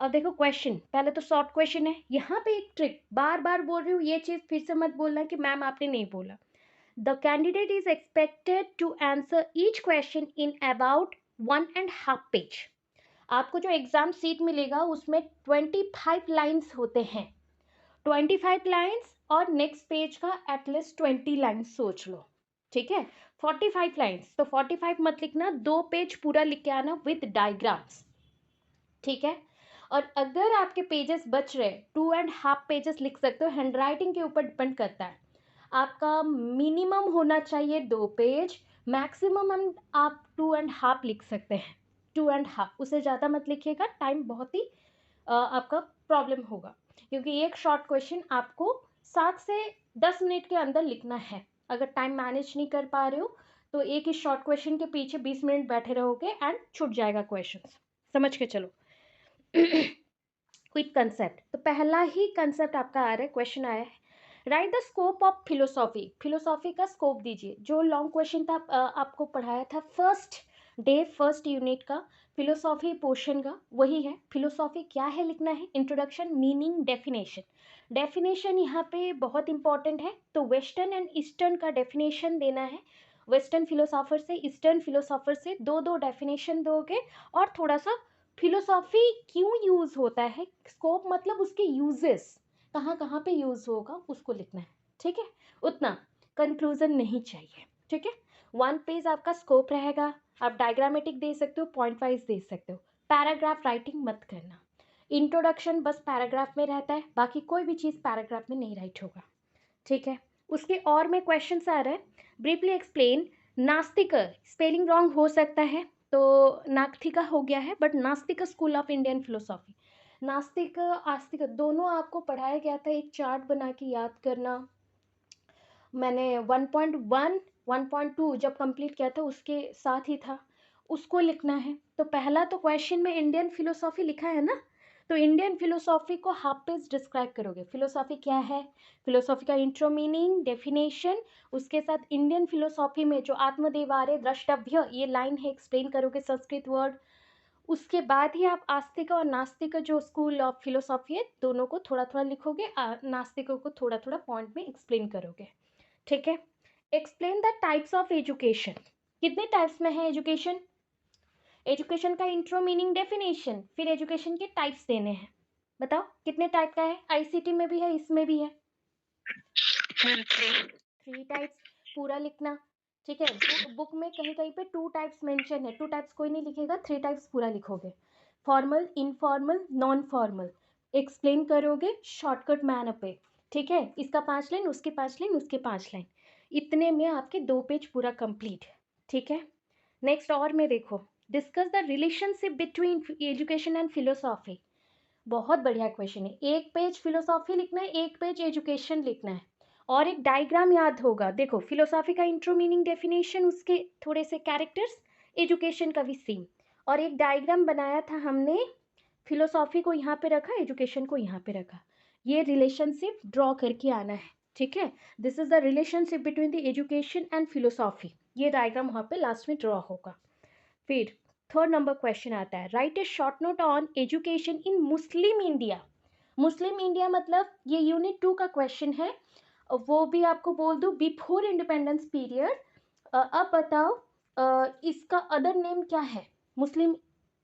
अब देखो क्वेश्चन, पहले तो शॉर्ट क्वेश्चन है। यहाँ पे एक ट्रिक, बार बार बोल रही हूँ, ये चीज़ फिर से मत बोलना कि मैम आपने नहीं बोला। The candidate is expected to answer each question in about 1.5 page. आपको जो एग्जाम सीट मिलेगा उसमें 25 लाइन्स होते हैं, 25 लाइन्स, और नेक्स्ट पेज का एटलीस्ट 20 लाइन्स सोच लो, ठीक है। 45 लाइन्स, तो 45 मत लिखना, 2 पेज पूरा लिख के आना विद डायग्राम्स, ठीक है। और अगर आपके पेजेस बच रहे, 2.5 पेजेस लिख सकते हो, हैंड राइटिंग के ऊपर डिपेंड करता है। आपका मिनिमम होना चाहिए 2 पेज, मैक्सिमम हम आप 2.5 लिख सकते हैं, 2.5, उससे ज़्यादा मत लिखिएगा, टाइम बहुत ही आपका प्रॉब्लम होगा, क्योंकि एक शॉर्ट क्वेश्चन आपको 7 से 10 मिनट के अंदर लिखना है। अगर टाइम मैनेज नहीं कर पा रहे हो तो एक ही शॉर्ट क्वेश्चन के पीछे 20 मिनट बैठे रहोगे एंड छूट जाएगा क्वेश्चन, समझ के चलो। क्विक कंसेप्ट, तो पहला ही कंसेप्ट आपका आ रहा है, क्वेश्चन आया है, right the scope of philosophy. Philosophy का स्कोप दीजिए। जो लॉन्ग क्वेश्चन था आपको पढ़ाया था फर्स्ट डे फर्स्ट यूनिट का, फिलोसॉफी पोर्शन का, वही है। फिलोसॉफी क्या है लिखना है, इंट्रोडक्शन, मीनिंग, डेफिनेशन। डेफिनेशन यहाँ पे बहुत इंपॉर्टेंट है, तो वेस्टर्न एंड ईस्टर्न का डेफिनेशन देना है। वेस्टर्न फिलोसॉफर से, ईस्टर्न फिलोसॉफर से दो दो डेफिनेशन दोगे, और थोड़ा सा फिलोसॉफी क्यों यूज़ होता है, स्कोप मतलब उसके यूजेस, कहाँ कहाँ पे यूज़ होगा उसको लिखना है, ठीक है। उतना कंक्लूजन नहीं चाहिए, ठीक है। 1 पेज आपका स्कोप रहेगा। आप डायग्रामेटिक दे सकते हो, पॉइंट वाइज दे सकते हो। पैराग्राफ राइटिंग मत करना। इंट्रोडक्शन बस पैराग्राफ में रहता है, बाकी कोई भी चीज़ पैराग्राफ में नहीं राइट होगा, ठीक है। उसके और में क्वेश्चन आ रहा है, ब्रीफली एक्सप्लेन नास्तिक, स्पेलिंग रॉन्ग हो सकता है तो नास्तिका हो गया है, बट नास्तिक स्कूल ऑफ इंडियन फिलोसॉफी, नास्तिक आस्तिक दोनों आपको पढ़ाया गया था। एक चार्ट बना के याद करना, मैंने 1.1 1.2 जब कंप्लीट किया था उसके साथ ही था, उसको लिखना है। तो पहला तो क्वेश्चन में इंडियन फिलोसॉफी लिखा है ना, तो इंडियन फिलोसॉफी को हाफ पेज डिस्क्राइब करोगे। फिलोसॉफी क्या है, फिलोसॉफी का इंट्रो, मीनिंग, डेफिनेशन, उसके साथ इंडियन फिलोसॉफी में जो आत्मदेवारे द्रष्टव्य ये लाइन है एक्सप्लेन करोगे, संस्कृत वर्ड। उसके बाद ही आप आस्तिक और नास्तिक जो स्कूल ऑफ फिलोसॉफी है दोनों को थोड़ा थोड़ा लिखोगे, नास्तिकों को थोड़ा थोड़ा पॉइंट में एक्सप्लेन करोगे, ठीक है। Explain the types of education, कितने टाइप्स में है एजुकेशन, एजुकेशन का इंट्रो, मीनिंग, डेफिनेशन, फिर एजुकेशन के टाइप्स देने हैं। बताओ कितने टाइप का है, आईसीटी में भी है, इसमें भी है, 3 टाइप्स पूरा लिखना, ठीक है। बुक में कहीं कहीं पे 2 टाइप्स मेंशन है, 2 टाइप्स कोई नहीं लिखेगा, 3 टाइप्स पूरा लिखोगे। Formal, informal, non formal, explain करोगे शॉर्टकट मैनर पे, ठीक है। इसका 5 लाइन, उसके 5 लाइन, उसके 5 लाइन, इतने में आपके 2 पेज पूरा कंप्लीट, ठीक है। नेक्स्ट और में देखो, discuss the relationship between education and philosophy. बहुत बढ़िया क्वेश्चन है। 1 पेज फिलोसॉफी लिखना है, 1 पेज एजुकेशन लिखना है, और एक डायग्राम याद होगा। देखो फिलोसॉफी का इंट्रो, मीनिंग, डेफिनेशन, उसके थोड़े से कैरेक्टर्स, एजुकेशन का भी सेम, और एक डायग्राम बनाया था हमने, फिलोसॉफी को यहाँ पे रखा, एजुकेशन को यहाँ पे रखा, ये रिलेशनशिप ड्रॉ करके आना है, ठीक है। This is the relationship between the education and philosophy, ये डायग्राम वहाँ पे लास्ट में ड्रॉ होगा। फिर 3rd नंबर क्वेश्चन आता है, write a short note on education in Muslim India. Muslim India मतलब ये यूनिट 2 का क्वेश्चन है, वो भी आपको बोल दूँ, बिफोर इंडिपेंडेंस पीरियड। अब बताओ इसका अदर नेम क्या है, मुस्लिम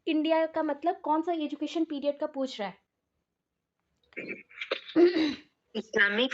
इंडिया का मतलब कौन सा एजुकेशन पीरियड का पूछ रहा है। Islamic,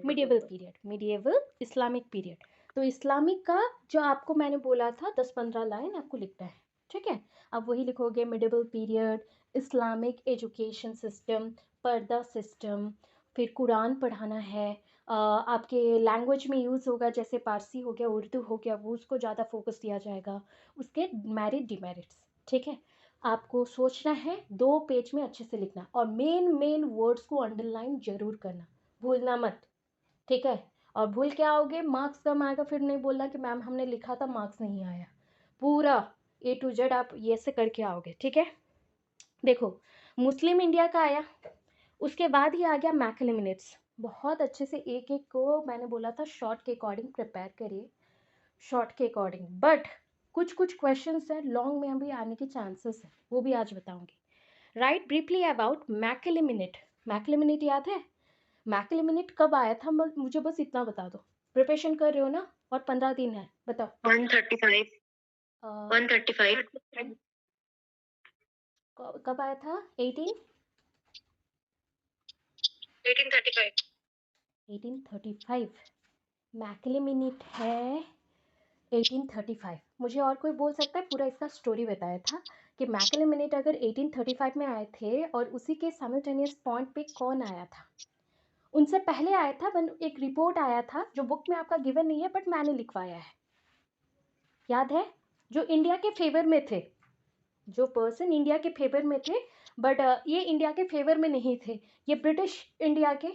medieval period, medieval Islamic period. तो इस्लामिक का जो आपको मैंने बोला था 10-15 लाइन आपको लिखना है, ठीक है। अब वही लिखोगे, medieval period, Islamic education system, पर्दा सिस्टम, फिर कुरान पढ़ाना है, आपके लैंग्वेज में यूज़ होगा, जैसे पारसी हो गया, उर्दू हो गया, वो उसको ज़्यादा फोकस दिया जाएगा, उसके मेरिट डिमेरिट्स, ठीक है। आपको सोचना है, 2 पेज में अच्छे से लिखना, और मेन वर्ड्स को अंडरलाइन जरूर करना, भूलना मत, ठीक है। और भूल के आओगे मार्क्स कम आएगा, फिर नहीं बोलना कि मैम हमने लिखा था मार्क्स नहीं आया। पूरा A to Z आप ये से करके आओगे, ठीक है। देखो मुस्लिम इंडिया का आया, उसके बाद ही आ गया मैक्लेमिनेट्स। बहुत अच्छे से एक एक को मैंने बोला था शॉर्ट के अकॉर्डिंग प्रिपेयर करिए, शॉर्ट के अकॉर्डिंग, बट कुछ कुछ क्वेश्चंस हैं लॉन्ग में भी आने के चांसेस हैं, वो भी आज बताऊंगी। Write briefly about Macaulay minute. Macaulay minute याद है? मैकिलिमिनेट कब आया था? मुझे बस इतना बता दो। प्रिपरेशन कर रहे हो ना? और 15 दिन है, बताओ। 135 135 कब आया था? 1835 1835। मैकिलिमिनेट है 1835। मुझे और कोई बोल सकता है? पूरा इसका स्टोरी बताया था कि मैकिलिमिनेट अगर 1835 में आए थे और उसी के साइमल्टेनियस पॉइंट पे कौन आया था? उनसे पहले आया था, एक रिपोर्ट आया था जो बुक में आपका गिवन नहीं है बट मैंने लिखवाया है, याद है? जो इंडिया के फेवर में थे, जो पर्सन इंडिया के फेवर में थे, बट ये इंडिया के फेवर में नहीं थे, ये ब्रिटिश इंडिया के।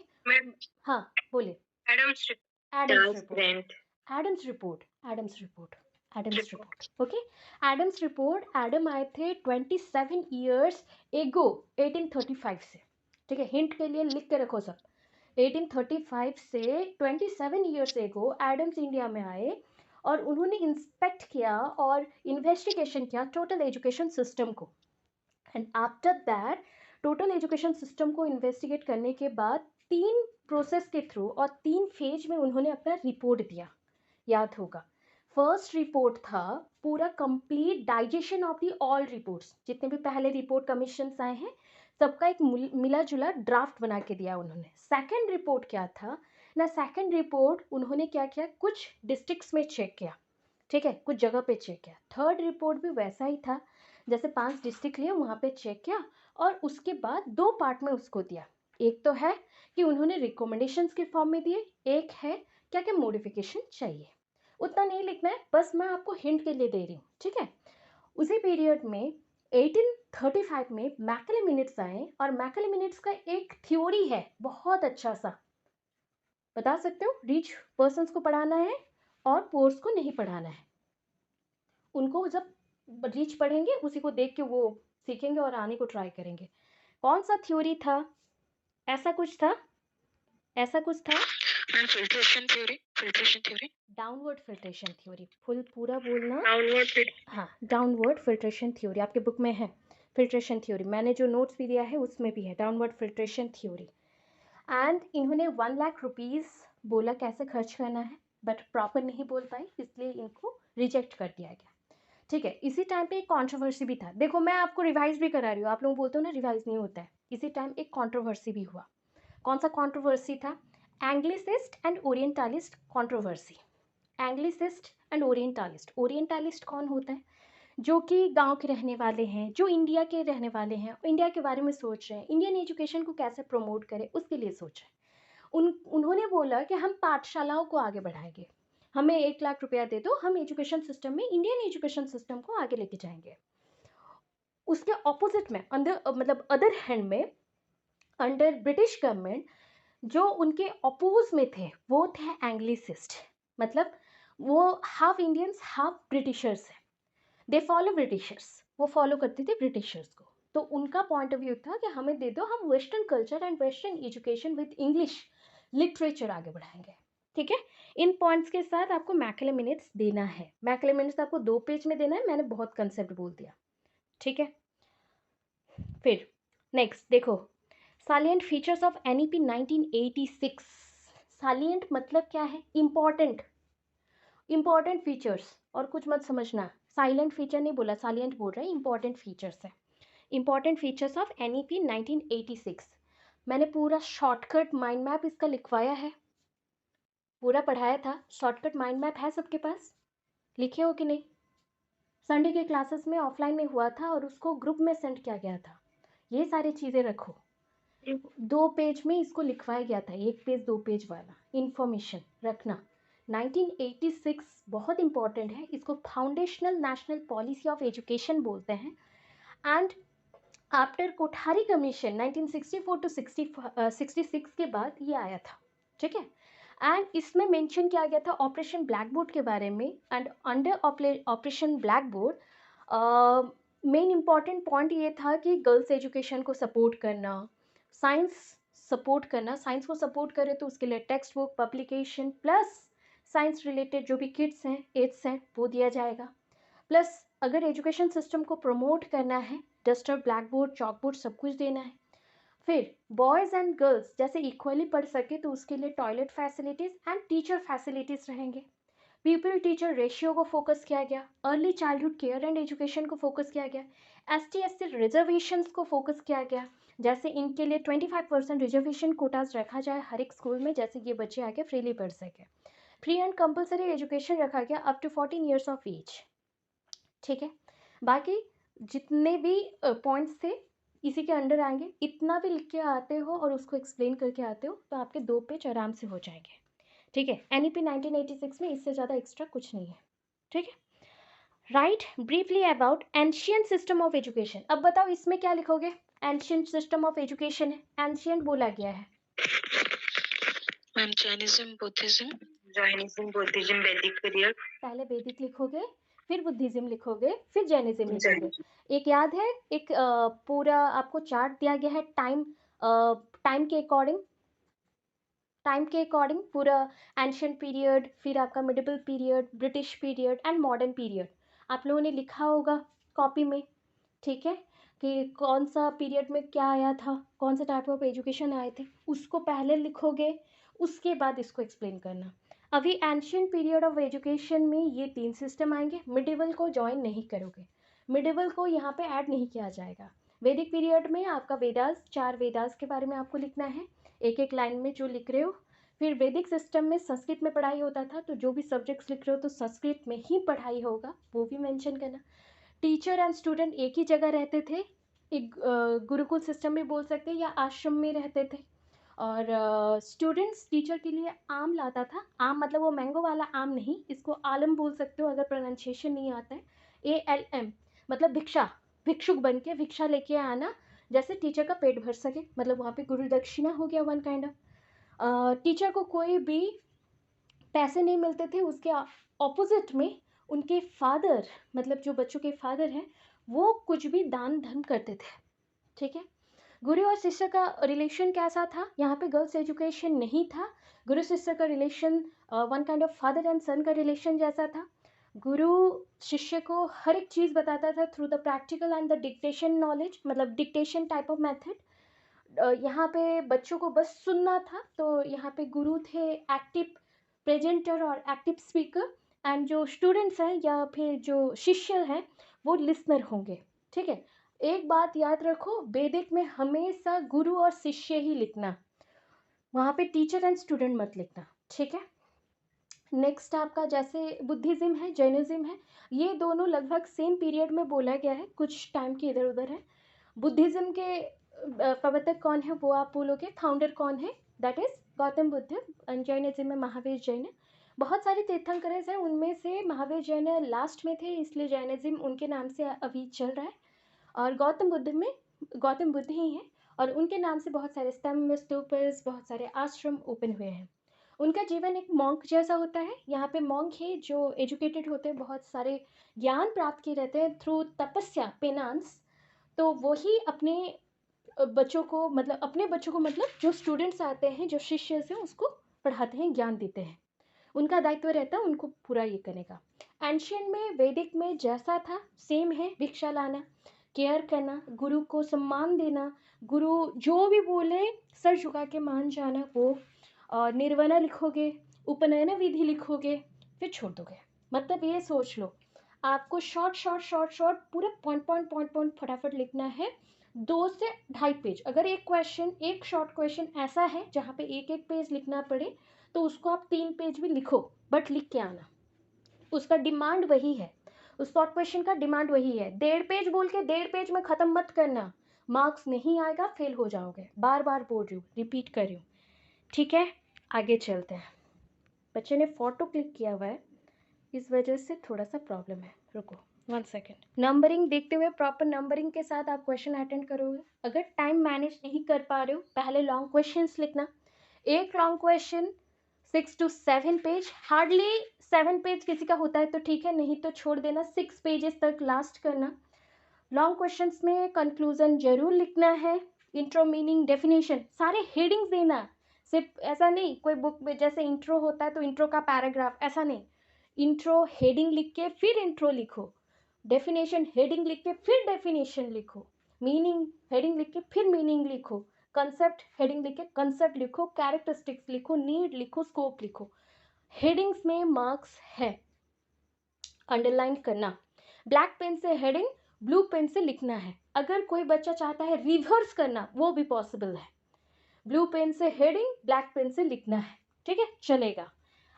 हाँ बोले। Adams Adams report. Adams report. Adams report. Adams report. Okay. Adams report. Adam आए थे 27 ईयर्स एगो 1835 से। ठीक है, हिंट के लिए लिख के रखो सब। 1835 से 27 ईयर्स एगो एडम्स इंडिया में आए और उन्होंने इंस्पेक्ट किया और इन्वेस्टिगेशन किया टोटल एजुकेशन सिस्टम को। And after that total education system को इन्वेस्टिगेट करने के बाद 3 प्रोसेस के थ्रू और 3 फेज में उन्होंने अपना रिपोर्ट दिया, याद होगा। फर्स्ट रिपोर्ट था पूरा complete digestion of the all reports, जितने भी पहले रिपोर्ट कमीशन आए हैं सबका एक मिला जुला ड्राफ्ट बना के दिया उन्होंने। सेकंड रिपोर्ट क्या था ना, सेकंड रिपोर्ट उन्होंने क्या किया, कुछ डिस्ट्रिक्ट्स में चेक किया, ठीक है, कुछ जगह पे चेक किया। थर्ड रिपोर्ट भी वैसा ही था, जैसे 5 डिस्ट्रिक्ट लिए वहाँ पे चेक किया और उसके बाद 2 पार्ट में उसको दिया। एक तो है कि उन्होंने रिकमेंडेशंस के फॉर्म में दिए, एक है क्या क्या मॉडिफिकेशन चाहिए। उतना नहीं लिखना है, बस मैं आपको हिंट के लिए दे रही हूँ, ठीक है। उसी पीरियड में 1835 में मैकिलिमिनेट्स आए और मैकिलिमिनेट्स का एक थ्योरी है बहुत अच्छा सा, बता सकते हो? रिच पर्सन्स को पढ़ाना है और पुअर्स को नहीं पढ़ाना है। उनको जब रिच पढ़ेंगे उसी को देख के वो सीखेंगे और आने को ट्राई करेंगे। कौन सा थ्योरी था? ऐसा कुछ था, ऐसा कुछ था। Filtration theory downward filtration theory, full पूरा बोलना। डाउनवर्ड हाँ, डाउनवर्ड फिल्ट्रेशन थ्योरी आपके बुक में है। फिल्ट्रेशन थ्योरी मैंने जो नोट्स भी दिया है उसमें भी है, डाउनवर्ड फिल्ट्रेशन थ्योरी। एंड इन्होंने 1 लाख रुपीज़ बोला कैसे खर्च करना है, बट प्रॉपर नहीं बोल पाई, इसलिए इनको रिजेक्ट कर दिया गया। ठीक है, इसी टाइम पे एक कंट्रोवर्सी भी था। देखो मैं आपको रिवाइज भी करा रही हूँ, आप लोग बोलते हो ना रिवाइज नहीं होता है। इसी टाइम एक कंट्रोवर्सी भी हुआ। कौन सा कंट्रोवर्सी था? Anglicist and Orientalist controversy. Anglicist and Orientalist. Orientalist कौन होता है? जो कि गांव के रहने वाले हैं, जो इंडिया के रहने वाले हैं, इंडिया के बारे में सोच रहे हैं, इंडियन एजुकेशन को कैसे प्रमोट करें उसके लिए सोच रहे हैं। उन्होंने बोला कि हम पाठशालाओं को आगे बढ़ाएंगे, हमें 1 लाख रुपया दे दो, हम एजुकेशन सिस्टम में इंडियन एजुकेशन सिस्टम को आगे लेके जाएंगे। उसके ऑपोजिट में अंदर मतलब अदर हैंड में अंडर ब्रिटिश गवर्नमेंट जो उनके अपोज में थे वो थे एंग्लिसिस्ट। मतलब वो हाफ इंडियंस हाफ ब्रिटिशर्स हैं, दे फॉलो ब्रिटिशर्स, वो फॉलो करते थे ब्रिटिशर्स को। तो उनका पॉइंट ऑफ व्यू था कि हमें दे दो, हम western culture and western education with English literature आगे बढ़ाएंगे। ठीक है, इन पॉइंट्स के साथ आपको मैकिलिमिनेट्स देना है। मैकिलिमिनेट्स आपको 2 पेज में देना है, मैंने बहुत कंसेप्ट बोल दिया। ठीक है, फिर नेक्स्ट देखो, salient features of NEP 1986। Salient मतलब क्या है? इंपॉर्टेंट, इंपॉर्टेंट फीचर्स, और कुछ मत समझना। साइलेंट फीचर नहीं बोला, सालिएंट बोल रहा है, इंपॉर्टेंट फीचर्स है। Important features of NEP 1986। मैंने पूरा शॉर्टकट माइंड मैप इसका लिखवाया है, पूरा पढ़ाया था। शॉर्टकट माइंड मैप है सबके पास? लिखे हो कि नहीं? संडे के क्लासेस में ऑफलाइन में हुआ था और उसको ग्रुप में सेंड किया गया था। ये सारी चीज़ें रखो। 2 पेज में इसको लिखवाया गया था, 1 पेज 2 पेज वाला इंफॉर्मेशन रखना। 1986 बहुत इंपॉर्टेंट है, इसको foundational national policy of education बोलते हैं। And after Kothari commission 1964 to 66 के बाद ये आया था। ठीक है, एंड इसमें मेंशन किया गया था ऑपरेशन ब्लैक बोर्ड के बारे में। And under operation black board main important point ये था कि गर्ल्स एजुकेशन को सपोर्ट करना, साइंस सपोर्ट करना, साइंस को सपोर्ट करे तो उसके लिए text book publication plus science related जो भी किट्स हैं एड्स हैं वो दिया जाएगा। प्लस अगर एजुकेशन सिस्टम को प्रमोट करना है, duster, black board, chalk board सब कुछ देना है। फिर बॉयज़ एंड गर्ल्स जैसे इक्वली पढ़ सके तो उसके लिए toilet facilities and teacher facilities रहेंगे। पीपल टीचर रेशियो को फोकस किया गया, early childhood care and education को फोकस किया गया, ST/SC रिजर्वेशंस को फोकस किया गया, जैसे इनके लिए 25% रिजर्वेशन कोटाज रखा जाए हर एक स्कूल में, जैसे ये बच्चे आके फ्रीली पढ़ सके। फ्री एंड कंपलसरी एजुकेशन रखा गया up to 14 years of age. ठीक है, बाकी जितने भी पॉइंट्स थे इसी के अंडर आएंगे। इतना भी लिख के आते हो और उसको एक्सप्लेन करके आते हो तो आपके 2 पेज आराम से हो जाएंगे। ठीक है, NEP 1986 में इससे ज़्यादा एक्स्ट्रा कुछ नहीं है। ठीक है, right briefly about ancient system of education. अब बताओ इसमें क्या लिखोगे? एंशियंट सिस्टम ऑफ एजुकेशन है, एंशियंट बोला गया है। मैम जैनिज्म बुद्धिज्म वैदिक पीरियड। पहले वैदिक लिखोगे, फिर बुद्धिज्म लिखोगे, फिर जैनिज्म लिखोगे। एक याद है, एक पूरा आपको चार्ट दिया गया है टाइम के अकॉर्डिंग पूरा एंशियंट पीरियड, फिर आपका medieval period, British period and modern period आप लोगों ने लिखा होगा कॉपी में। ठीक है, कि कौन सा पीरियड में क्या आया था, कौन सा टाइप ऑफ एजुकेशन आए थे, उसको पहले लिखोगे, उसके बाद इसको एक्सप्लेन करना। अभी एंशियंट पीरियड ऑफ एजुकेशन में ये 3 सिस्टम आएंगे। मिडिवल को ज्वाइन नहीं करोगे, मिडिवल को यहाँ पे ऐड नहीं किया जाएगा। वैदिक पीरियड में आपका वेदास, 4 वेदास के बारे में आपको लिखना है, एक एक लाइन में जो लिख रहे हो। फिर वैदिक सिस्टम में संस्कृत में पढ़ाई होता था, तो जो भी सब्जेक्ट्स लिख रहे हो तो संस्कृत में ही पढ़ाई होगा, वो भी मेंशन करना। टीचर एंड स्टूडेंट एक ही जगह रहते थे, एक गुरुकुल सिस्टम में बोल सकते हैं या आश्रम में रहते थे। और स्टूडेंट्स टीचर के लिए आम लाता था। आम मतलब वो मैंगो वाला आम नहीं, इसको आलम बोल सकते हो अगर प्रोनाउंसिएशन नहीं आता है। ALM मतलब भिक्षुक बन के भिक्षा लेके आना, जैसे टीचर का पेट भर सके, मतलब वहाँ पे गुरु दक्षिणा हो गया वन काइंड ऑफ। टीचर को कोई भी पैसे नहीं मिलते थे, उसके ऑपोजिट में उनके फादर, मतलब जो बच्चों के फादर हैं, वो कुछ भी दान धन करते थे। ठीक है, गुरु और शिष्य का रिलेशन कैसा था? यहाँ पे गर्ल्स एजुकेशन नहीं था, गुरु शिष्य का relation one kind of father and son का रिलेशन जैसा था। गुरु शिष्य को हर एक चीज़ बताता था through the practical and the dictation knowledge, मतलब डिक्टेशन टाइप ऑफ मेथड। यहाँ पे बच्चों को बस सुनना था, तो यहाँ पे गुरु थे एक्टिव प्रेजेंटर और एक्टिव स्पीकर, एंड जो स्टूडेंट्स हैं या फिर जो शिष्य हैं वो लिसनर होंगे। ठीक है, एक बात याद रखो, वैदिक में हमेशा गुरु और शिष्य ही लिखना, वहाँ पे टीचर एंड स्टूडेंट मत लिखना। ठीक है, नेक्स्ट आपका जैसे बुद्धिज्म है, जैनिज्म है, ये दोनों लगभग सेम पीरियड में बोला गया है, कुछ टाइम के इधर उधर है। बुद्धिज्म के प्रवर्तक कौन है वो आप बोलोगे, फाउंडर कौन है? That is Gautam Buddha. And Jainism में महावीर जैन है। बहुत सारे तीर्थंकरस हैं, उनमें से महावीर जैन लास्ट में थे, इसलिए जैनिज्म उनके नाम से अभी चल रहा है। और गौतम बुद्ध ही हैं, और उनके नाम से बहुत सारे स्तंभ, स्तूपस, बहुत सारे आश्रम ओपन हुए हैं। उनका जीवन एक मॉन्क जैसा होता है। यहाँ पे मॉन्क है जो एजुकेटेड होते हैं, बहुत सारे ज्ञान प्राप्त किए रहते हैं थ्रू तपस्या, पेनांस। तो वही अपने बच्चों को मतलब जो स्टूडेंट्स आते हैं, जो शिष्य हैं, उसको पढ़ाते हैं, ज्ञान देते हैं। उनका दायित्व रहता है उनको पूरा ये करने का। एंशियंट में, वैदिक में जैसा था सेम है, भिक्षा लाना, केयर करना, गुरु को सम्मान देना, गुरु जो भी बोले सर झुका के मान जाना, वो। और निर्वना लिखोगे, उपनयन विधि लिखोगे, फिर छोड़ दोगे। मतलब ये सोच लो, आपको शॉर्ट पूरे पॉइंट फटाफट लिखना है, 2 से 2.5 पेज। अगर एक शॉर्ट क्वेश्चन ऐसा है जहाँ पे एक पेज लिखना पड़े, तो उसको आप 3 पेज भी लिखो, बट लिख के आना। उसका डिमांड वही है, उस शॉर्ट क्वेश्चन का डिमांड वही है। 1.5 पेज बोल के 1.5 पेज में ख़त्म मत करना, मार्क्स नहीं आएगा, फेल हो जाओगे। बार बार बोल रही हूँ, रिपीट कर रही हूँ। ठीक है, आगे चलते हैं। बच्चे ने फ़ोटो क्लिक किया हुआ है, इस वजह से थोड़ा सा प्रॉब्लम है, रुको 1 सेकेंड। नंबरिंग देखते हुए, प्रॉपर नंबरिंग के साथ आप क्वेश्चन अटेंड करोगे। अगर टाइम मैनेज नहीं कर पा रहे हो, पहले लॉन्ग क्वेश्चंस लिखना। एक long question 6 to 7 page, hardly 7 page किसी का होता है तो ठीक है, नहीं तो छोड़ देना, 6 पेजेस तक लास्ट करना। लॉन्ग क्वेश्चंस में कंक्लूजन जरूर लिखना है, इंट्रो, मीनिंग, डेफिनेशन, सारे हेडिंग्स देना। सिर्फ ऐसा नहीं कोई बुक में जैसे इंट्रो होता है तो इंट्रो का पैराग्राफ, ऐसा नहीं। इंट्रो हेडिंग लिख के फिर इंट्रो लिखो, डेफिनेशन हेडिंग लिख के फिर डेफिनेशन लिखो, मीनिंग हेडिंग लिख के फिर मीनिंग लिखो, कंसेप्ट हेडिंग लिख के कंसेप्ट लिखो, कैरेक्टरिस्टिक्स लिखो, नीड लिखो, स्कोप लिखो। हेडिंग्स में मार्क्स है, अंडरलाइन करना। ब्लैक पेन से हेडिंग ब्लू पेन से लिखना है। अगर कोई बच्चा चाहता है रिवर्स करना, वो भी पॉसिबल है। ब्लू पेन से हेडिंग ब्लैक पेन से लिखना है, ठीक है, चलेगा।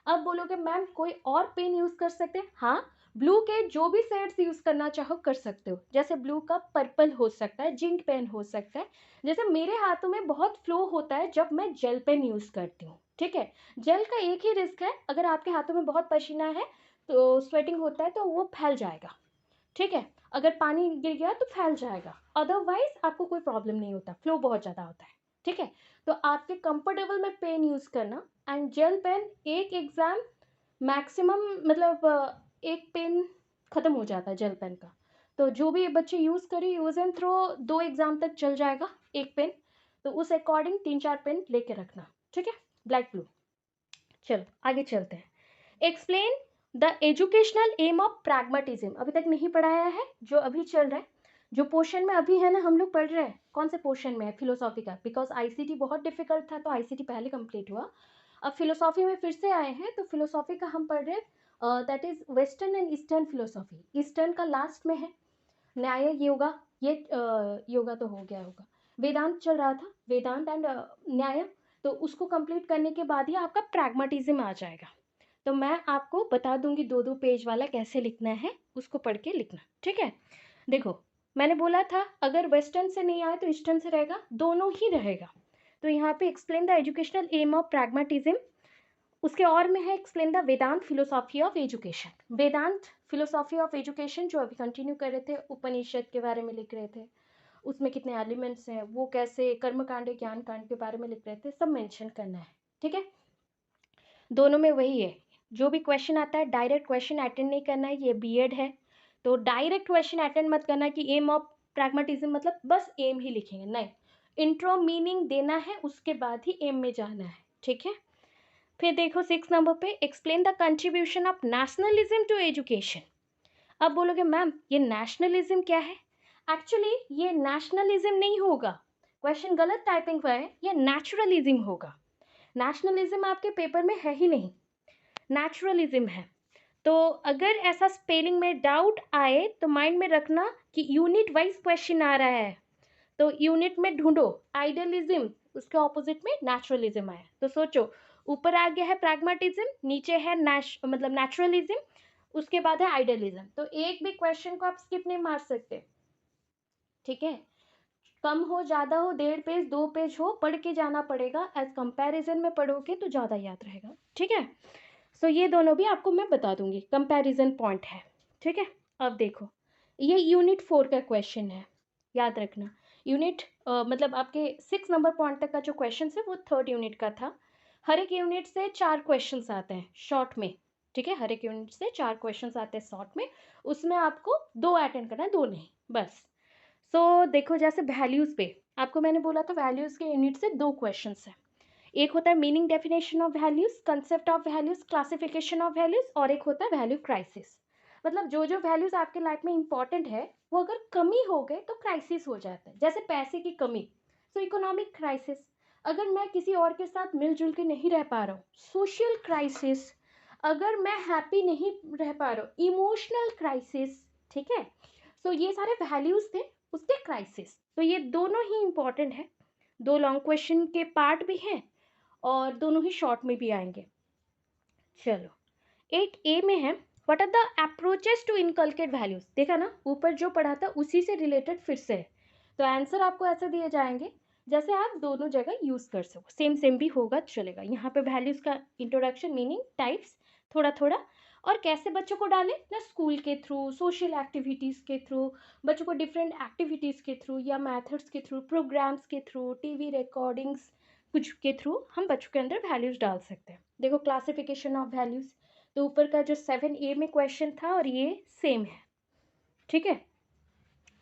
अब बोलोगे मैम कोई और पेन यूज कर सकते हैं? हाँ, ब्लू के जो भी शेड्स यूज करना चाहो कर सकते हो। जैसे ब्लू का पर्पल हो सकता है, जिंक पेन हो सकता है। जैसे मेरे हाथों में बहुत फ्लो होता है जब मैं जेल पेन यूज करती हूँ, ठीक है। जेल का एक ही रिस्क है, अगर आपके हाथों में बहुत पसीना है तो स्वेटिंग होता है तो वो फैल जाएगा, ठीक है। अगर पानी गिर गया तो फैल जाएगा, अदरवाइज आपको कोई प्रॉब्लम नहीं होता, फ्लो बहुत ज़्यादा होता है, ठीक है। तो आपके कंफर्टेबल में पेन यूज़ करना। एंड जेल पेन एक एग्ज़ाम मैक्सिमम, मतलब एक पेन ख़त्म हो जाता है जेल पेन का। तो जो भी बच्चे यूज़ करें, यूज़ एंड थ्रो 2 एग्ज़ाम तक चल जाएगा एक पेन। तो उस अकॉर्डिंग 3-4 पेन लेके रखना, ठीक है, ब्लैक ब्लू। चलो आगे चलते हैं। Explain the educational aim of pragmatism. अभी तक नहीं पढ़ाया है, जो अभी चल रहा है, जो पोर्शन में अभी है ना हम लोग पढ़ रहे हैं। कौन से पोर्शन में है? फिलोसॉफी का, बिकॉज आईसीटी बहुत डिफिकल्ट था तो आईसीटी पहले कंप्लीट हुआ। अब फिलोसॉफी में फिर से आए हैं, तो फिलोसॉफी का हम पढ़ रहे हैं, that is western and eastern philosophy. Eastern का लास्ट में है न्याय योगा, ये योगा तो हो गया होगा। वेदांत चल रहा था, वेदांत एंड न्याय, तो उसको कंप्लीट करने के बाद ही आपका प्रैग्मेटिज्म आ जाएगा। तो मैं आपको बता दूंगी 2-2 पेज वाला कैसे लिखना है, उसको पढ़ के लिखना, ठीक है। देखो मैंने बोला था अगर वेस्टर्न से नहीं आए तो ईस्टर्न से रहेगा, दोनों ही रहेगा। तो यहाँ पे explain the educational aim of pragmatism, उसके और में है explain the Vedanta philosophy of education. Vedanta philosophy of education जो अभी कंटिन्यू कर रहे थे, उपनिषद के बारे में लिख रहे थे, उसमें कितने एलिमेंट्स हैं, वो कैसे कर्मकांड ज्ञान कांड के बारे में लिख रहे थे, सब मेंशन करना है, ठीक है। दोनों में वही है, जो भी क्वेश्चन आता है डायरेक्ट क्वेश्चन अटेंड नहीं करना है। ये बीएड है तो डायरेक्ट क्वेश्चन अटेंड मत करना कि एम ऑफ प्रैग्मेटिज्म मतलब बस एम ही लिखेंगे, नहीं, इंट्रो मीनिंग देना है, उसके बाद ही एम में जाना है, ठीक है। फिर देखो 6 नंबर पे explain the contribution of nationalism to education. अब बोलोगे मैम ये नेशनलिज्म क्या है? एक्चुअली ये नेशनलिज्म नहीं होगा, क्वेश्चन गलत टाइपिंग हुआ है, ये नेचुरलिज्म होगा। नेशनलिज्म आपके पेपर में है ही नहीं, नेचुरलिज्म है। तो अगर ऐसा स्पेलिंग में डाउट आए तो माइंड में रखना कि यूनिट वाइज क्वेश्चन आ रहा है, तो यूनिट में ढूंढो आइडियलिज्म, उसके ऑपोजिट में नेचुरलिज्म आया। तो सोचो ऊपर आ गया है प्रैग्मेटिज्म, नीचे है मतलब नेचुरलिज्म, उसके बाद है आइडियलिज्म। तो एक भी क्वेश्चन को आप स्किप नहीं मार सकते, ठीक है। कम हो ज़्यादा हो, 1.5 पेज 2 पेज हो, पढ़ के जाना पड़ेगा। एज कंपैरिजन में पढ़ोगे तो ज़्यादा याद रहेगा, ठीक है। सो ये दोनों भी आपको मैं बता दूंगी, कंपैरिजन पॉइंट है, ठीक है। अब देखो ये यूनिट 4 का क्वेश्चन है, याद रखना। यूनिट मतलब आपके 6 नंबर पॉइंट तक का जो क्वेश्चन है वो 3rd यूनिट का था। हर एक यूनिट से 4 क्वेश्चन आते हैं शॉर्ट में, ठीक है। हर एक यूनिट से 4 क्वेश्चन आते हैं शॉर्ट में, उसमें आपको 2 अटेंड करना है, 2 नहीं बस। सो देखो जैसे वैल्यूज़ पे आपको मैंने बोला था, वैल्यूज़ के यूनिट से 2 क्वेश्चन है। एक होता है meaning definition of values, concept of values, classification of values, और एक होता है वैल्यू क्राइसिस। मतलब जो जो वैल्यूज आपके लाइफ में इंपॉर्टेंट है वो अगर कमी हो गए तो क्राइसिस हो जाता है। जैसे पैसे की कमी, सो इकोनॉमिक क्राइसिस। अगर मैं किसी और के साथ मिलजुल के नहीं रह पा रहा हूँ, सोशल क्राइसिस। अगर मैं हैप्पी नहीं रह पा रहा हूँ, इमोशनल क्राइसिस, ठीक है। सो ये सारे वैल्यूज थे, उसके क्राइसिस। तो ये दोनों ही इंपॉर्टेंट है, 2 लॉन्ग क्वेश्चन के पार्ट भी हैं और दोनों ही शॉर्ट में भी आएंगे। चलो 8A में है, what are the approaches to inculcate values. देखा ना ऊपर जो पढ़ा था उसी से रिलेटेड फिर से है। तो आंसर आपको ऐसे दिए जाएंगे जैसे आप दोनों जगह यूज़ कर सको, सेम सेम भी होगा चलेगा। यहाँ पे वैल्यूज़ का इंट्रोडक्शन, मीनिंग, टाइप्स, थोड़ा थोड़ा, और कैसे बच्चों को डालें ना, स्कूल के थ्रू, सोशल एक्टिविटीज़ के थ्रू, बच्चों को डिफरेंट एक्टिविटीज़ के थ्रू या मेथड्स के थ्रू, प्रोग्राम्स के थ्रू, टीवी रिकॉर्डिंग्स, कुछ के थ्रू हम बच्चों के अंदर वैल्यूज़ डाल सकते हैं। देखो क्लासिफिकेशन ऑफ वैल्यूज़, तो ऊपर का जो 7A में क्वेश्चन था और ये सेम है, ठीक है।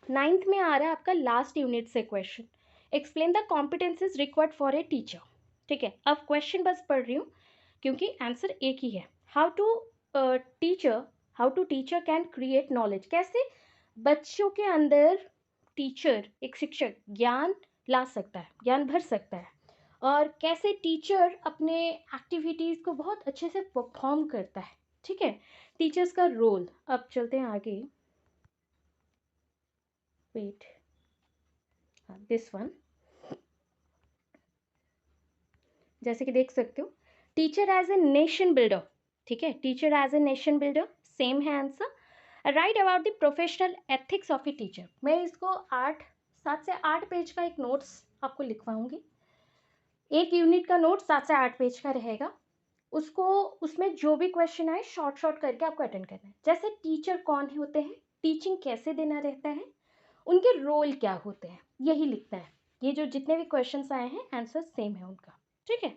9th में आ रहा है आपका लास्ट यूनिट से question, explain the competencies required for a teacher, ठीक है। अब क्वेश्चन बस पढ़ रही हूँ क्योंकि आंसर एक ही है। How to teacher can create knowledge, कैसे बच्चों के अंदर टीचर, एक शिक्षक ज्ञान ला सकता है, ज्ञान भर सकता है, और कैसे टीचर अपने एक्टिविटीज़ को बहुत अच्छे से परफॉर्म करता है। ठीक है, टीचर्स का रोल। अब चलते हैं आगे। वेट, दिस वन, जैसे कि देख सकते हो, teacher as a nation builder. ठीक है, teacher as a nation builder, same है answer. Write about the professional ethics of a teacher. मैं इसको 7 से 8 पेज का एक नोट्स आपको लिखवाऊंगी। एक यूनिट का नोट 7 से 8 पेज का रहेगा। उसको, उसमें जो भी क्वेश्चन आए शॉर्ट शॉर्ट करके आपको अटेंड करना है। जैसे टीचर कौन होते हैं, टीचिंग कैसे देना रहता है, उनके रोल क्या होते हैं, यही लिखना है। ये जो जितने भी क्वेश्चंस आए हैं आंसर सेम है उनका। ठीक है,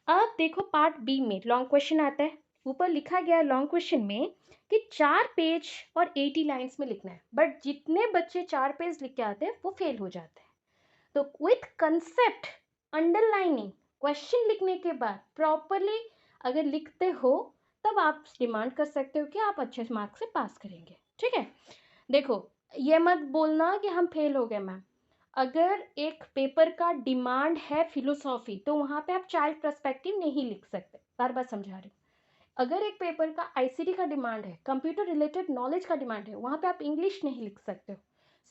अब देखो पार्ट बी में लॉन्ग क्वेश्चन आता है। ऊपर लिखा गया है लॉन्ग क्वेश्चन में कि 4 पेज और 80 लाइंस में लिखना है, बट जितने बच्चे 4 पेज लिख के आते हैं वो फेल हो जाते हैं। तो विथ कंसेप्ट अंडरलाइनिंग क्वेश्चन लिखने के बाद प्रॉपरली अगर लिखते हो तब आप डिमांड कर सकते हो कि आप अच्छे मार्क्स से पास करेंगे। ठीक है, देखो ये मत बोलना कि हम फेल हो गए मैम। अगर एक पेपर का डिमांड है फिलोसॉफी तो वहाँ पे आप चाइल्ड पर्सपेक्टिव नहीं लिख सकते, बार बार समझा रही हूँ। अगर एक पेपर का आईसीटी का डिमांड है, कंप्यूटर रिलेटेड नॉलेज का डिमांड है, वहाँ पे आप इंग्लिश नहीं लिख सकते हो।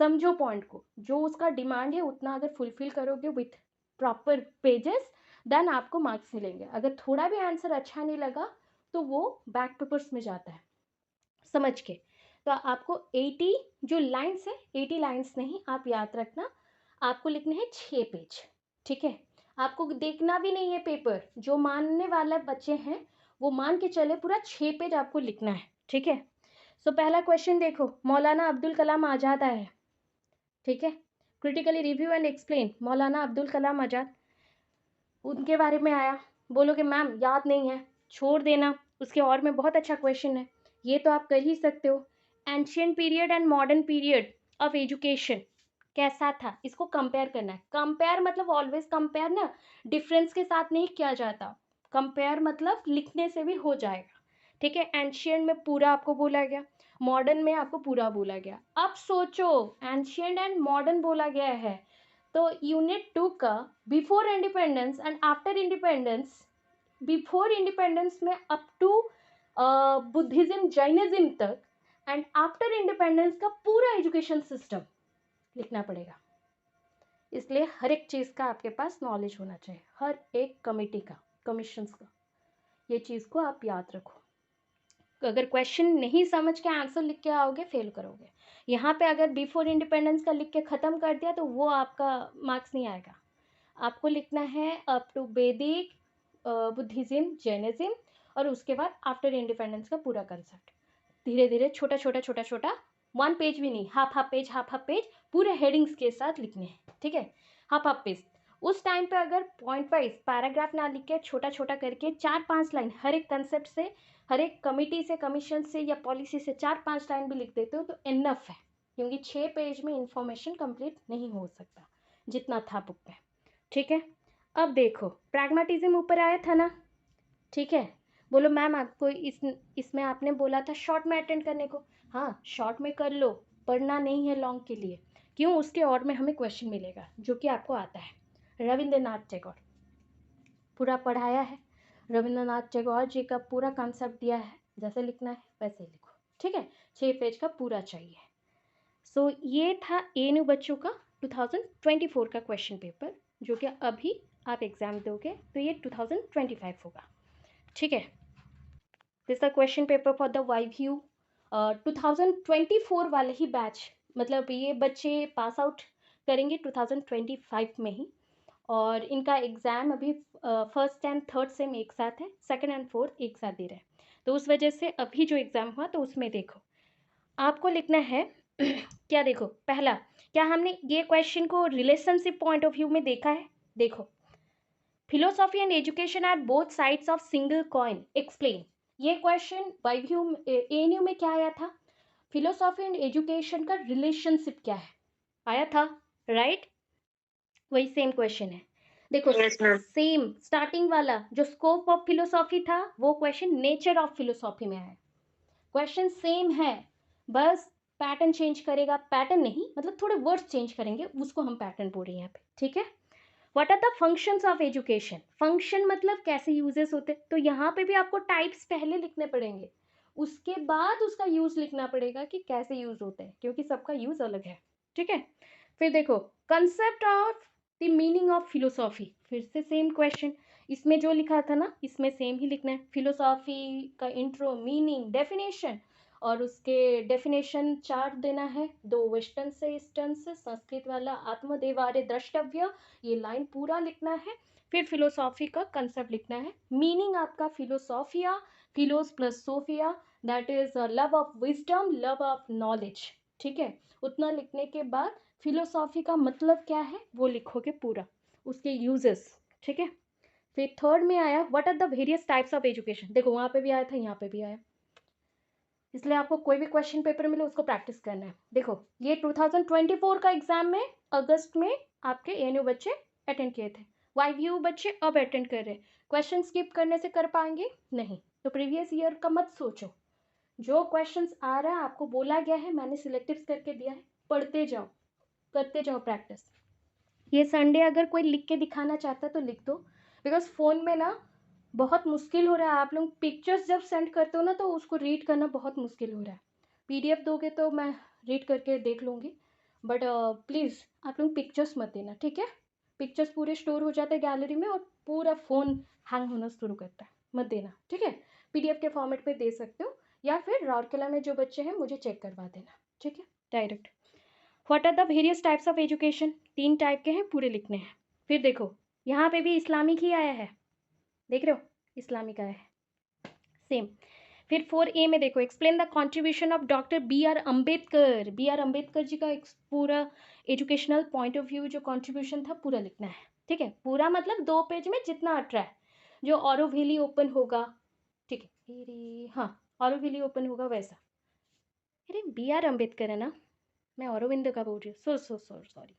समझो पॉइंट को, जो उसका डिमांड है उतना अगर फुलफिल करोगे विथ प्रॉपर पेजेस देन आपको मार्क्स मिलेंगे। अगर थोड़ा भी आंसर अच्छा नहीं लगा तो वो बैक पेपर्स में जाता है, समझ के। तो आपको 80 जो लाइन्स है, 80 लाइन्स नहीं, आप याद रखना आपको लिखने हैं 6 पेज। ठीक है, आपको देखना भी नहीं है पेपर, जो मानने वाला बच्चे हैं वो मान के चले पूरा 6 पेज आपको लिखना है। ठीक है, सो पहला क्वेश्चन देखो, मौलाना अब्दुल कलाम आज़ाद आया है। ठीक है, क्रिटिकली रिव्यू एंड एक्सप्लेन मौलाना अब्दुल कलाम आज़ाद, उनके बारे में आया। बोलोगे मैम याद नहीं है, छोड़ देना, उसके और में बहुत अच्छा क्वेश्चन है, ये तो आप कर ही सकते हो। Ancient period and modern period of education कैसा था, इसको कंपेयर करना है। कंपेयर मतलब ऑलवेज कंपेयर ना, डिफरेंस के साथ नहीं किया जाता। कंपेयर मतलब लिखने से भी हो जाएगा। ठीक है, एंशियंट में पूरा आपको बोला गया, मॉडर्न में आपको पूरा बोला गया। अब सोचो, एंशियंट एंड मॉडर्न बोला गया है तो यूनिट 2 का before independence and after independence, before independence में अप टू बुद्धिज्म जैनिज्म तक, एंड आफ्टर इंडिपेंडेंस का पूरा एजुकेशन सिस्टम लिखना पड़ेगा। इसलिए हर एक चीज़ का आपके पास नॉलेज होना चाहिए, हर एक कमेटी का, कमीशंस का, ये चीज़ को आप याद रखो। अगर क्वेश्चन नहीं समझ के आंसर लिख के आओगे फेल करोगे। यहाँ पे अगर बिफोर इंडिपेंडेंस का लिख के ख़त्म कर दिया तो वो आपका मार्क्स नहीं आएगा। आपको लिखना है अप टू वैदिक, बुद्धिज्म, जैनिज्म, और उसके बाद आफ्टर इंडिपेंडेंस का पूरा कंसेप्ट। धीरे धीरे छोटा छोटा छोटा छोटा, 1 पेज भी नहीं, हाफ हाफ पेज पूरे हेडिंग्स के साथ लिखने हैं। ठीक है, हाफ पेज। उस टाइम पे अगर पॉइंट वाइज पैराग्राफ ना लिख के छोटा छोटा करके 4-5 लाइन हर एक कंसेप्ट से, हर एक कमिटी से, कमीशन से या पॉलिसी से 4-5 लाइन भी लिख देते हो तो इनफ है, क्योंकि 6 पेज में इंफॉर्मेशन कंप्लीट नहीं हो सकता जितना था बुक में। ठीक है, अब देखो प्रैग्मेटिज्म ऊपर आया था ना। ठीक है, बोलो मैम आपको इसमें आपने बोला था शॉर्ट में अटेंड करने को। हाँ, शॉर्ट में कर लो, पढ़ना नहीं है लॉन्ग के लिए। क्यों, उसके और में हमें क्वेश्चन मिलेगा जो कि आपको आता है। रविंद्रनाथ टैगोर पूरा पढ़ाया है, रविंद्रनाथ टैगोर जी का पूरा कॉन्सेप्ट दिया है, जैसे लिखना है वैसे लिखो। ठीक है, 6 पेज का पूरा चाहिए। सो ये था एएनयू बच्चों का 2024 का क्वेश्चन पेपर, जो कि अभी आप एग्ज़ाम दोगे तो ये 2025 होगा। ठीक है, this the question paper for the YVU 2024 वाले ही बैच, मतलब ये बच्चे पास आउट करेंगे 2025 में ही, और इनका एग्ज़ाम अभी फर्स्ट एंड थर्ड सेम एक साथ है, सेकंड एंड फोर्थ एक साथ दे रहे हैं। तो उस वजह से अभी जो एग्ज़ाम हुआ तो उसमें देखो आपको लिखना है क्या, देखो पहला, क्या हमने ये क्वेश्चन को रिलेशनशिप पॉइंट ऑफ व्यू में देखा है। देखो, philosophy and education are both sides of single coin, explain. ये क्वेश्चन वाईव्यू एएनयू में क्या आया था, फिलोसॉफी एंड एजुकेशन का रिलेशनशिप क्या है, आया था, राइट। वही सेम क्वेश्चन है। देखो Yes, ma'am. सेम स्टार्टिंग वाला जो स्कोप ऑफ फिलोसॉफी था वो क्वेश्चन नेचर ऑफ फिलोसॉफी में है। क्वेश्चन सेम है, बस पैटर्न चेंज करेगा, पैटर्न नहीं मतलब थोड़े वर्ड्स चेंज करेंगे, उसको हम पैटर्न बोल रहे हैं यहाँ पे, ठीक है। What are the functions of education, function मतलब कैसे यूजेस होते हैं, तो यहाँ पे भी आपको टाइप्स पहले लिखने पड़ेंगे, उसके बाद उसका यूज लिखना पड़ेगा कि कैसे यूज होते हैं, क्योंकि सबका यूज अलग है, ठीक है। फिर देखो concept of the meaning of philosophy, फिर से सेम क्वेश्चन, इसमें जो लिखा था ना इसमें सेम ही लिखना है, फिलोसॉफी का इंट्रो, मीनिंग, डेफिनेशन, और उसके डेफिनेशन चार्ट देना है, दो वेस्टर्न से ईस्टर्न से, संस्कृत वाला आत्मदेवारे द्रष्टव्य, ये लाइन पूरा लिखना है। फिर फिलोसॉफी का कंसेप्ट लिखना है, मीनिंग आपका philosophia, philos plus sophia, that is love of wisdom, love of knowledge, ठीक है। उतना लिखने के बाद फिलोसॉफी का मतलब क्या है वो लिखोगे पूरा, उसके यूजेस, ठीक है। फिर थर्ड में आया what are the various types of education, देखो वहाँ पे भी आया था यहाँ पे भी आया, इसलिए आपको कोई भी क्वेश्चन पेपर मिले उसको प्रैक्टिस करना है। देखो ये 2024 का एग्जाम में अगस्त में आपके एएनयू बच्चे अटेंड किए थे, वाईवीयू बच्चे अब अटेंड कर रहे हैं, क्वेश्चन स्किप करने से कर पाएंगे नहीं, तो प्रीवियस ईयर का मत सोचो, जो क्वेश्चंस आ रहा है आपको बोला गया है, मैंने सिलेक्टिव्स करके दिया है, पढ़ते जाओ, करते जाओ प्रैक्टिस। ये संडे अगर कोई लिख के दिखाना चाहता है तो लिख दो, बिकॉज फ़ोन में ना बहुत मुश्किल हो रहा है, आप लोग पिक्चर्स जब सेंड करते हो ना तो उसको रीड करना बहुत मुश्किल हो रहा है, पीडीएफ दोगे तो मैं रीड करके देख लूँगी, बट प्लीज़ आप लोग पिक्चर्स मत देना, ठीक है। पिक्चर्स पूरे स्टोर हो जाते हैं गैलरी में और पूरा फ़ोन हैंग होना शुरू करता है, मत देना, ठीक है। पीडीएफ के फॉर्मेट पे दे सकते हो, या फिर राउरकेला में जो बच्चे हैं मुझे चेक करवा देना, ठीक है, direct. What are the various types of education, 3 type के हैं, पूरे लिखने हैं। फिर देखो यहाँ पे भी इस्लामिक ही आया है, देख रहे हो, इस्लामिक आया है सेम। फिर 4A में देखो explain the contribution of doctor B R Ambedkar, B R Ambedkar ji का पूरा एजुकेशनल पॉइंट ऑफ व्यू जो कंट्रीब्यूशन था पूरा लिखना है, ठीक है। पूरा मतलब 2 पेज में जितना अटरा है, जो ऑरोविली ओपन होगा, ठीक है, हाँ ऑरोविली ओपन होगा वैसा, अरे बी आर अम्बेडकर है ना, मैं औरविंद का बोल रही हूँ, sorry,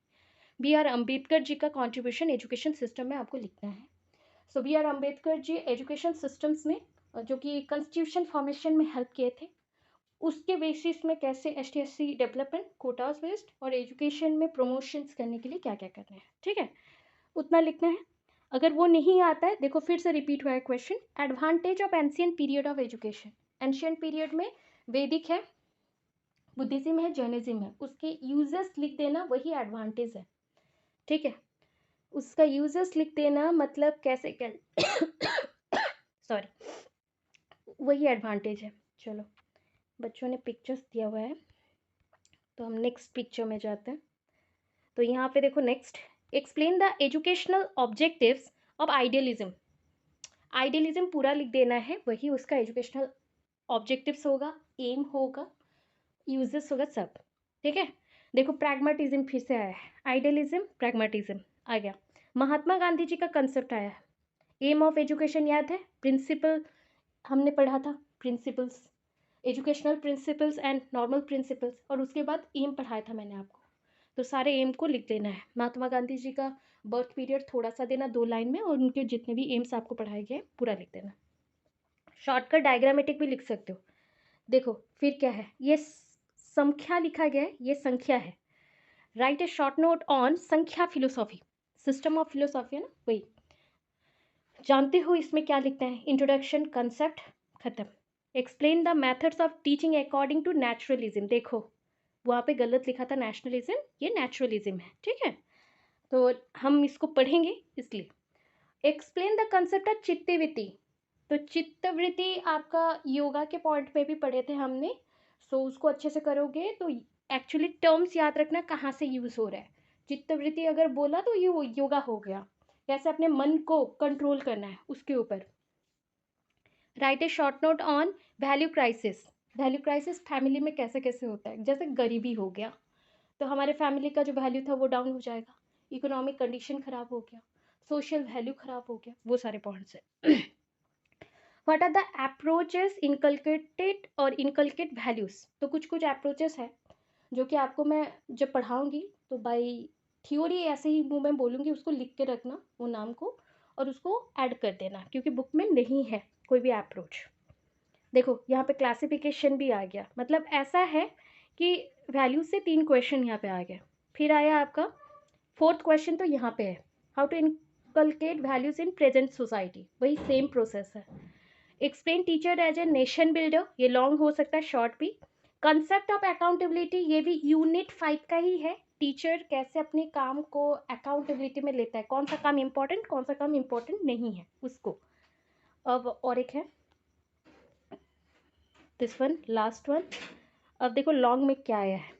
B R Ambedkar ji का कंट्रीब्यूशन एजुकेशन सिस्टम में आपको लिखना है। So B R Ambedkar ji education systems में जो कि कॉन्स्टिट्यूशन फॉर्मेशन में हेल्प किए थे, उसके बेसिस में कैसे एसटीएससी डेवलपमेंट, कोटास बेस्ड और एजुकेशन में प्रमोशंस करने के लिए क्या क्या करना है, ठीक है, उतना लिखना है। अगर वो नहीं आता है, देखो फिर से रिपीट हुआ है question, advantage of ancient period of education, ancient period में वैदिक है, बुद्धिज्म है, जैनिज्म है, उसके यूजेस लिख देना, वही एडवांटेज है, ठीक है। उसका यूजेस लिख देना मतलब कैसे क्या सॉरी, वही एडवांटेज है। चलो बच्चों ने पिक्चर्स दिया हुआ है तो हम नेक्स्ट पिक्चर में जाते हैं। तो यहाँ पे देखो next, explain the educational objectives of idealism, idealism पूरा लिख देना है, वही उसका एजुकेशनल ऑब्जेक्टिव्स होगा, एम होगा, यूजेस होगा सब, ठीक है। देखो प्रैग्मेटिज्म फिर से आया है, आइडियलिज्म प्रैग्मेटिज्म आ गया, महात्मा गांधी जी का कंसेप्ट आया है, एम ऑफ एजुकेशन याद है, प्रिंसिपल हमने पढ़ा था, principles, educational principles and normal principles, और उसके बाद एम पढ़ाया था मैंने आपको, तो सारे एम को लिख देना है। महात्मा गांधी जी का बर्थ पीरियड थोड़ा सा देना 2 लाइन में, और उनके जितने भी एम्स आपको पढ़ाए गए पूरा लिख देना, शॉर्टकट डायग्रामेटिक भी लिख सकते हो। देखो फिर क्या है, ये संख्या लिखा गया है, ये संख्या है, write a short note on Sankhya philosophy, system of philosophy है ना वही, जानते हो इसमें क्या लिखते हैं, इंट्रोडक्शन, कंसेप्ट, खत्म। Explain the methods of teaching according to naturalism, देखो वहाँ पे गलत लिखा था नेशनलिज्म, ये नेचुरलिज्म है, ठीक है, तो हम इसको पढ़ेंगे इसलिए। एक्सप्लेन द कंसेप्ट ऑफ चित्तवृत्ति, तो चित्तवृत्ति आपका योगा के पॉइंट में भी पढ़े थे हमने, सो उसको अच्छे से करोगे तो एक्चुअली टर्म्स याद रखना कहाँ से यूज़ हो रहा है, चित्तवृत्ति अगर बोला तो ये योगा हो गया, कैसे अपने मन को कंट्रोल करना है उसके ऊपर। Right a short note on value crisis, value crisis family में कैसे कैसे होता है, जैसे गरीबी हो गया तो हमारे फैमिली का जो वैल्यू था वो डाउन हो जाएगा, इकोनॉमिक कंडीशन खराब हो गया, सोशल वैल्यू खराब हो गया, वो सारे पॉइंट्स है। What are the approaches inculcated और इनकलकेट वैल्यूज, तो कुछ कुछ अप्रोचेस है जो कि आपको मैं जब पढ़ाऊंगी तो बाई थ्योरी ऐसे ही मुंह में बोलूँगी, उसको लिख के रखना वो नाम को, और उसको ऐड कर देना, क्योंकि बुक में नहीं है कोई भी अप्रोच। देखो यहाँ पे क्लासिफिकेशन भी आ गया, मतलब ऐसा है कि वैल्यू से 3 क्वेश्चन यहाँ पे आ गए। फिर आया आपका 4th क्वेश्चन, तो यहाँ पे है how to inculcate values in present society, वही सेम प्रोसेस है। Explain teacher as a nation builder, ये लॉन्ग हो सकता है, शॉर्ट भी। कंसेप्ट ऑफ अकाउंटेबिलिटी, ये भी यूनिट 5 का ही है। टीचर कैसे अपने काम को अकाउंटेबिलिटी में लेता है, कौन सा काम इम्पोर्टेंट, कौन सा काम इम्पोर्टेंट नहीं है उसको। अब और एक है दिस वन, लास्ट वन। अब देखो लॉन्ग में क्या आया है।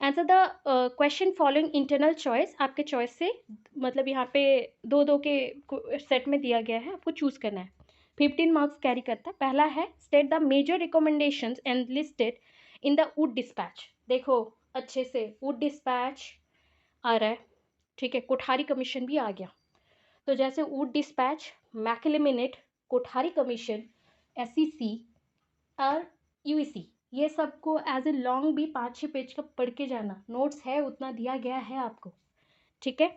Answer the question following internal choice, आपके चॉइस से, मतलब यहाँ पे दो दो के सेट में दिया गया है, आपको चूज करना है। 15 मार्क्स कैरी करता है। पहला है state the major recommendations and listed in the Wood dispatch. देखो अच्छे से, वुड डिस्पैच आ रहा है, ठीक है, कोठारी कमीशन भी आ गया। तो जैसे Wood dispatch, Macaulay minute, Kothari commission, SEC और UEC, ये सबको एज ए लॉन्ग भी 5-6 पेज का पढ़ के जाना। नोट्स है उतना दिया गया है आपको, ठीक है,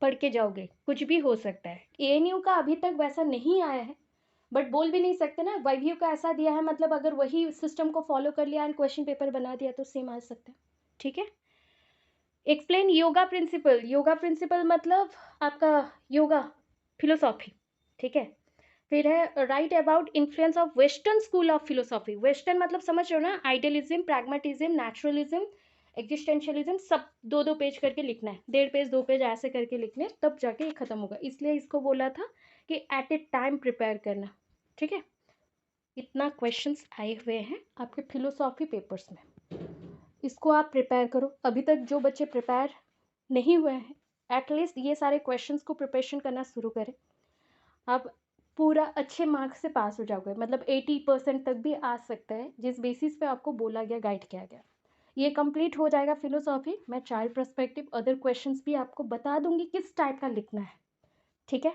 पढ़ के जाओगे, कुछ भी हो सकता है। ANU का अभी तक वैसा नहीं आया है, बट बोल भी नहीं सकते ना, YVU का ऐसा दिया है, मतलब अगर वही सिस्टम को फॉलो कर लिया एंड क्वेश्चन पेपर बना दिया तो सेम आ सकता है, ठीक है। Explain yoga principle, yoga principle मतलब आपका योगा फिलोसॉफी, ठीक है। फिर है write about influence of western school of philosophy. Western मतलब समझ रहे हो ना, आइडियलिज्म, प्रैग्मेटिज्म, नेचुरलिज्म, एग्जिस्टेंशियलिज्म, सब 2-2 पेज करके लिखना है, 1.5 पेज 2 पेज ऐसे करके लिखने, तब जाके ये खत्म होगा। इसलिए इसको बोला था कि एट ए टाइम प्रिपेयर करना, ठीक है। इतना क्वेश्चंस आए हुए हैं आपके फिलोसॉफी पेपर्स में, इसको आप प्रिपेयर करो। अभी तक जो बच्चे प्रिपेयर नहीं हुए हैं, एटलीस्ट ये सारे क्वेश्चंस को प्रिपरेशन करना शुरू करें। आप पूरा अच्छे मार्क्स से पास हो जाओगे, मतलब 80% तक भी आ सकता है, जिस बेसिस पे आपको बोला गया, गाइड किया गया। ये कंप्लीट हो जाएगा फिलोसॉफी। मैं चाइल्ड पर्सपेक्टिव, अदर क्वेश्चंस भी आपको बता दूंगी किस टाइप का लिखना है, ठीक है।